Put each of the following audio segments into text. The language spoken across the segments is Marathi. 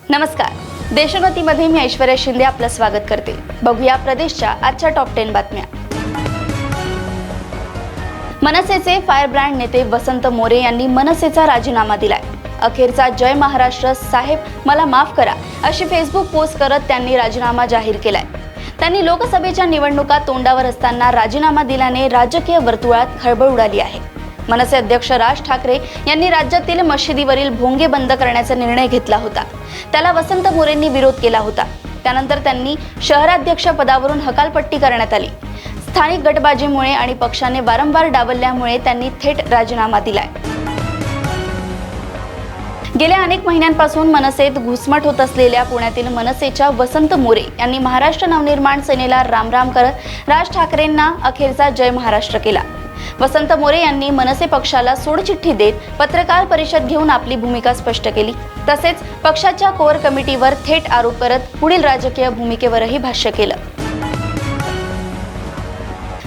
नमस्कार, देशोन्नतीमध्ये मी ऐश्वर्या शिंदे आपलं स्वागत करते। बघूया प्रदेशच्या आजच्या टॉप 10 बातम्या। मनसेचे फायर ब्रँड नेते वसंत मोरे यांनी मनसेचा राजीनामा दिलाय। अखेरचा जय महाराष्ट्र साहेब मला माफ करा अशी फेसबुक पोस्ट करत त्यांनी राजीनामा जाहीर केलाय। त्यांनी लोकसभेच्या निवडणुका तोंडावर असताना राजीनामा दिल्याने राजकीय वर्तुळात खळबळ उडाली आहे। मनसे अध्यक्ष राज ठाकरे यांनी राज्यातील मशिदीवरील भोंगे बंद करण्याचा निर्णय घेतला होता। त्याला वसंत मोरेंनी विरोध केला होता। त्यानंतर त्यांनी शहराध्यक्ष पदावरून हकालपट्टी करण्यात आली। स्थानिक गटबाजीमुळे आणि पक्षाने वारंवार डावलल्यामुळे त्यांनी थेट राजीनामा दिलाय। गेल्या अनेक महिन्यांपासून मनसेत घुसमट होत असलेल्या पुण्यातील मनसेच्या वसंत मोरे यांनी महाराष्ट्र नवनिर्माण सेनेला रामराम करत राज ठाकरेंना अखेरचा जय महाराष्ट्र केला। वसंत मोरे यांनी मनसे पक्षाला सोडचिठ्ठी देत पत्रकार परिषद घेऊन आपली भूमिका स्पष्ट केली। तसेच पक्षाच्या कोर कमिटीवर थेट आरोप करत पुढील राजकीय भूमिकेवरही भाष्य केलं।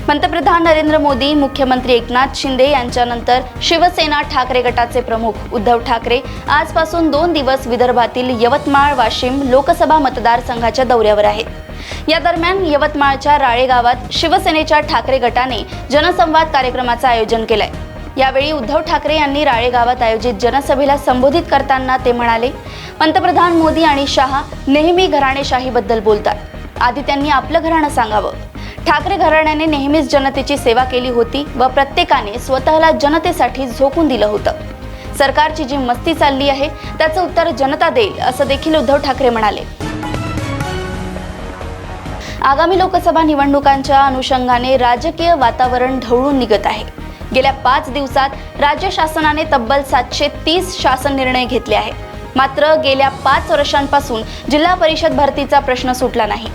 पंतप्रधान नरेंद्र मोदी, मुख्यमंत्री एकनाथ शिंदे यांच्यानंतर शिवसेना ठाकरे गटाचे प्रमुख उद्धव ठाकरे आजपासून 2 दिवस विदर्भातील यवतमाळ, वाशिम लोकसभा मतदारसंघाच्या दौऱ्यावर आहेत। या दरम्यान यवतमाळच्या राळे गावात शिवसेनेच्या ठाकरे गटाने जनसंवाद कार्यक्रमाचं आयोजन केलंय। यावेळी उद्धव ठाकरे यांनी राळे गावात आयोजित जनसभेला संबोधित करताना ते म्हणाले, पंतप्रधान मोदी आणि शहा नेहमी घराणेशाहीबद्दल बोलतात। आधी त्यांनी आपलं घराणं सांगावं। ठाकरे घराण्याने नेहमीच जनतेची सेवा केली होती व प्रत्येकाने स्वतःला जनतेसाठी झोकून दिलं होतं। सरकारची जी मस्ती चालली आहे त्याचं उत्तर जनता देईल असं देखील उद्धव ठाकरे म्हणाले। आगामी लोकसभा निवडणुकांच्या अनुषंगाने राजकीय वातावरण ढवळून निघत आहे। गेल्या 5 दिवसात राज्य शासनाने तब्बल 730 शासन निर्णय घेतले आहेत। मात्र गेल्या 5 वर्षांपासून जिल्हा परिषद भरतीचा प्रश्न सुटला नाही।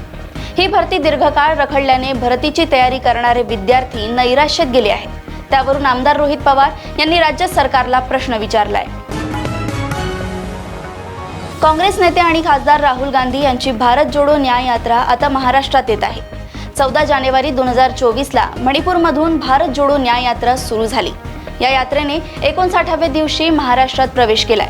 ही भरती दीर्घकाळ रखडल्याने भरतीची तयारी करणारे विद्यार्थी नैराश्यात गेले आहेत। त्यावरून आमदार रोहित पवार यांनी राज्य सरकारला प्रश्न विचारलाय। काँग्रेस नेते आणि खासदार राहुल गांधी यांची भारत जोडो न्याय यात्रा आता महाराष्ट्रात येत आहे। 14 जानेवारी 2024ला मणिपूरमधून भारत जोडो न्याय यात्रा सुरू झाली। या यात्रेने 59व्या दिवशी महाराष्ट्रात प्रवेश केलाय।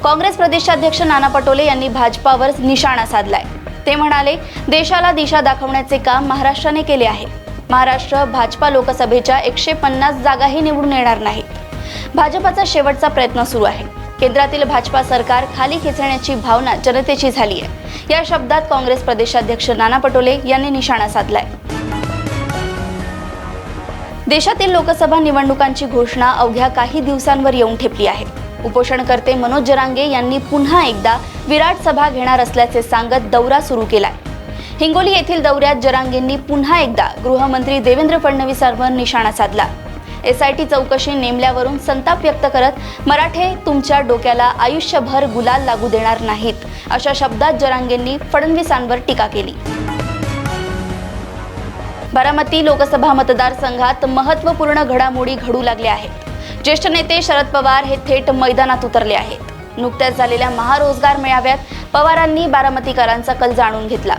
काँग्रेस प्रदेशाध्यक्ष नाना पटोले यांनी भाजपावर निशाणा साधलाय। ते म्हणाले, देशाला दिशा दाखवण्याचे काम महाराष्ट्राने केले आहे। महाराष्ट्र भाजपा लोकसभेच्या 150 जागाही निवडून येणार नाहीत। भाजपाचा शेवटचा प्रयत्न सुरू आहे। केंद्रातील भाजपा सरकार खाली खेचण्याची भावना जनतेची झाली आहे। या शब्दात काँग्रेस प्रदेशाध्यक्ष नाना पटोले यांनी निशाणा साधलाय। देशातील लोकसभा निवडणुकांची घोषणा अवघ्या काही दिवसांवर येऊन ठेपली आहे। उपोषणकर्ते मनोज जरांगे यांनी पुन्हा एकदा विराट सभा घेणार असल्याचे सांगत दौरा सुरू केलाय। हिंगोली येथील दौऱ्यात जरांगेंनी पुन्हा एकदा गृहमंत्री देवेंद्र फडणवीसांवर निशाणा साधला। SIT चौकशी नेमल्यावरून संताप व्यक्त करत मराठे तुमच्या डोक्याला आयुष्यभर गुलाल लागू देणार नाहीत अशा शब्दात जरांगेंनी फडणवीसांवर टीका केली। बारामती लोकसभा मतदारसंघात महत्त्वपूर्ण घडामोडी घडू लागल्या आहेत। ज्येष्ठ नेते शरद पवार हे थेट मैदानात उतरले आहेत। नुकत्याच झालेल्या महारोजगार मेळाव्यात पवारांनी बारामतीकरांचा कल जाणून घेतला।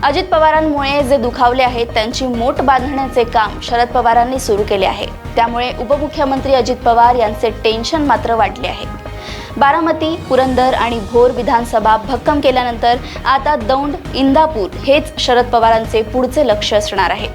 अजित पवारांमुळे जे दुखावले आहेत त्यांची मोठ बांधण्याचे काम शरद पवारांनी सुरू केले आहे। त्यामुळे उपमुख्यमंत्री अजित पवार यांचे टेन्शन मात्र वाढले आहे। बारामती, पुरंदर आणि भोर विधानसभा भक्कम केल्यानंतर आता दौंड, इंदापूर हेच शरद पवारांचे पुढचे लक्ष असणार आहे।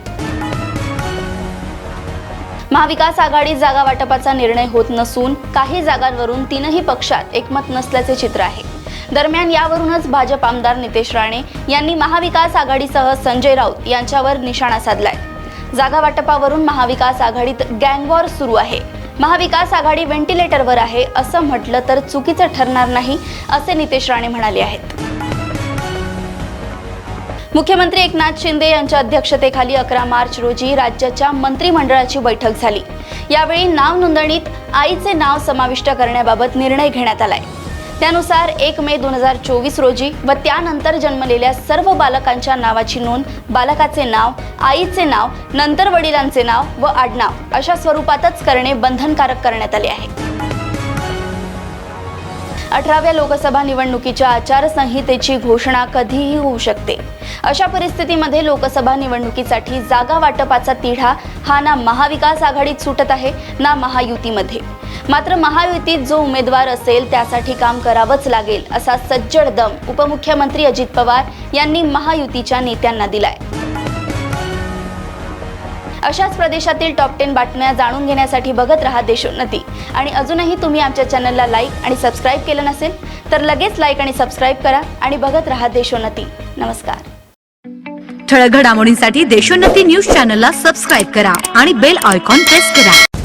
महाविकास आघाडी जागा वाटपाचा निर्णय होत नसून काही जागांवरून तीनही पक्षात एकमत नसल्याचे चित्र आहे। दरम्यान यावरूनच भाजप आमदार नितेश राणे यांनी महाविकास आघाडीसह संजय राऊत यांच्यावर निशाणा साधलाय। जागा वाटपावरून महाविकास आघाडीत गँगवॉर सुरू आहे। महाविकास आघाडी व्हेंटिलेटरवर आहे असं म्हटलं तर चुकीचं ठरणार नाही असे नितेश राणे म्हणाले आहेत। मुख्यमंत्री एकनाथ शिंदे यांच्या अध्यक्षतेखाली 11 मार्च रोजी राज्याच्या मंत्रिमंडळाची बैठक झाली। यावेळी नाव नोंदणीत आईचे नाव समाविष्ट करण्याबाबत निर्णय घेण्यात आलाय। त्यानुसार 1 मे 2024 रोजी व त्यानंतर जन्मलेल्या सर्व बालकांच्या नावाची नोंद बालकाचे नाव, आईचे नाव, नंतर वडिलांचे नाव व आडनाव अशा स्वरूपातच करणे बंधनकारक करण्यात आले आहे। 18व्या लोकसभा निवडणुकीच्या आचारसंहितेची घोषणा कधीही होऊ शकते। अशा परिस्थितीमध्ये लोकसभा निवडणुकीसाठी जागा वाटपाचा तिढा हा ना महाविकास आघाडीत सुटत आहे ना महायुतीमध्ये। मात्र महायुतीत जो उमेदवार असेल त्यासाठी काम करावंच लागेल असा सज्जड दम उपमुख्यमंत्री अजित पवार यांनी महायुतीच्या नेत्यांना दिलाय। अशाच प्रदेशातील टॉप 10 बातम्या जाणून घेण्यासाठी बघत रहा देशोन्नती। आणि अजूनही तुम्ही आमच्या चॅनलला लाईक आणि सबस्क्राईब केलं नसेल तर लगेच लाईक आणि सबस्क्राईब करा आणि बघत रहा देशोन्नती। नमस्कार। ठळक घडामोडींसाठी देशोन्नती न्यूज चॅनलला सबस्क्राईब करा आणि बेल आयकॉन प्रेस करा।